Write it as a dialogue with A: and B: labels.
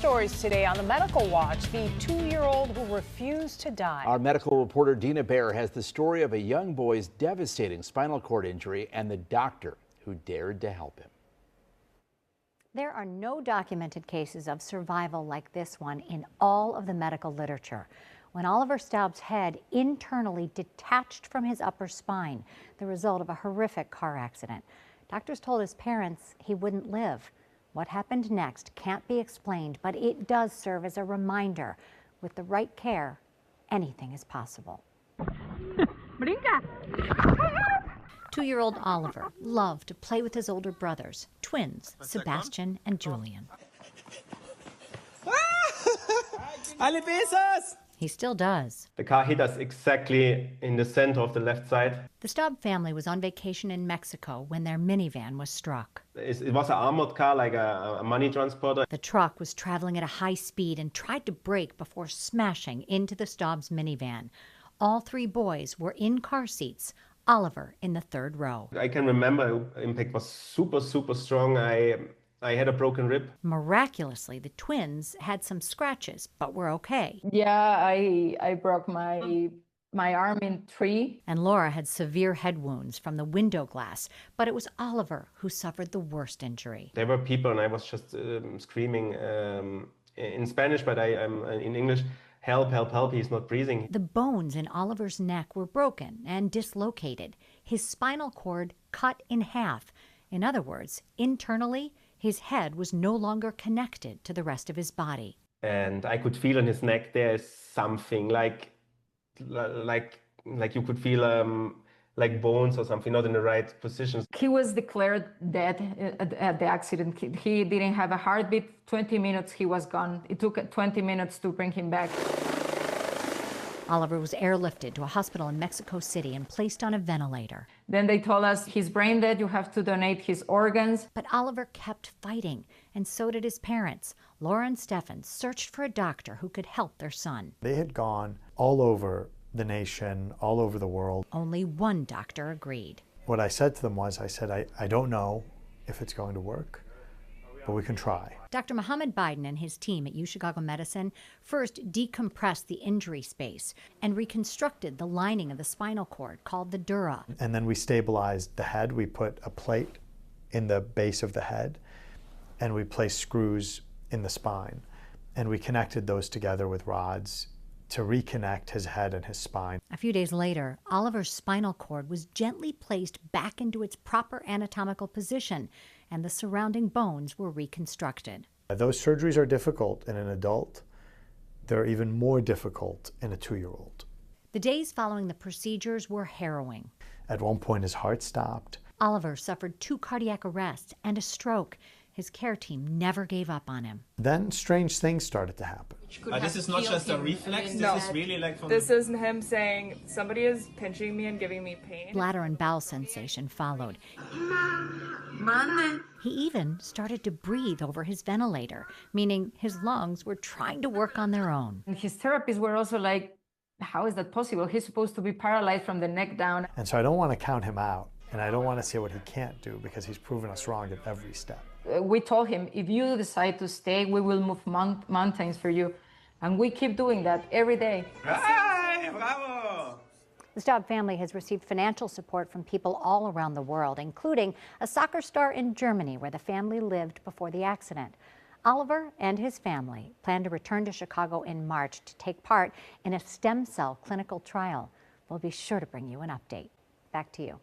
A: Stories today on the Medical Watch, the 2-year-old who refused to die.
B: Our medical reporter Dina Baer has the story of a young boy's devastating spinal cord injury and the doctor who dared to help him.
C: There are no documented cases of survival like this one in all of the medical literature. When Oliver Staub's head internally detached from his upper spine, the result of a horrific car accident. Doctors told his parents he wouldn't live. What happened next can't be explained, but it does serve as a reminder. With the right care, anything is possible.
D: Brinca.
C: 2-year-old Oliver loved to play with his older brothers, twins, Sebastian and Julian. He still does.
E: The car hit us exactly in the center of the left side.
C: The Staub family was on vacation in Mexico when their minivan was struck.
E: It was an armored car, like a money transporter.
C: The truck was traveling at a high speed and tried to brake before smashing into the Staub's minivan. All 3 boys were in car seats, Oliver in the 3rd row.
E: I can remember the impact was super, super strong. I had a broken rib.
C: Miraculously, the twins had some scratches, but were okay.
D: Yeah, I broke my arm in 3.
C: And Laura had severe head wounds from the window glass, but it was Oliver who suffered the worst injury.
E: There were people and I was just screaming in Spanish, but I'm in English. Help, help, help, he's not breathing.
C: The bones in Oliver's neck were broken and dislocated. His spinal cord cut in half. In other words, internally, his head was no longer connected to the rest of his body.
E: And I could feel in his neck there is something like you could feel like bones or something, not in the right positions.
D: He was declared dead at the accident. He didn't have a heartbeat. 20 minutes, he was gone. It took 20 minutes to bring him back.
C: Oliver was airlifted to a hospital in Mexico City and placed on a ventilator.
D: Then they told us, he's brain dead, you have to donate his organs.
C: But Oliver kept fighting, and so did his parents. Laura and Stefan searched for a doctor who could help their son.
F: They had gone all over the nation, all over the world.
C: Only one doctor agreed.
F: What I said to them was, I don't know if it's going to work, but we can try.
C: Dr. Mohammed Biden and his team at UChicago Medicine first decompressed the injury space and reconstructed the lining of the spinal cord called the dura.
F: And then we stabilized the head. We put a plate in the base of the head and we placed screws in the spine. And we connected those together with rods to reconnect his head and his spine.
C: A few days later, Oliver's spinal cord was gently placed back into its proper anatomical position, and the surrounding bones were reconstructed.
F: Those surgeries are difficult in an adult. They're even more difficult in a 2-year-old.
C: The days following the procedures were harrowing.
F: At one point, his heart stopped.
C: Oliver suffered 2 cardiac arrests and a stroke. His care team never gave up on him.
F: Then strange things started to happen.
G: This is not just a reflex, this is really like from...
H: This is him saying, somebody is pinching me and giving me pain.
C: Bladder and bowel sensation followed. He even started to breathe over his ventilator, meaning his lungs were trying to work on their own.
D: And his therapists were also like, how is that possible? He's supposed to be paralyzed from the neck down.
F: And so I don't want to count him out, and I don't want to say what he can't do, because he's proven us wrong at every step.
D: We told him, if you decide to stay, we will move mountains for you. And we keep doing that every day.
G: Ay, bravo!
C: The Staub family has received financial support from people all around the world, including a soccer star in Germany where the family lived before the accident. Oliver and his family plan to return to Chicago in March to take part in a stem cell clinical trial. We'll be sure to bring you an update. Back to you.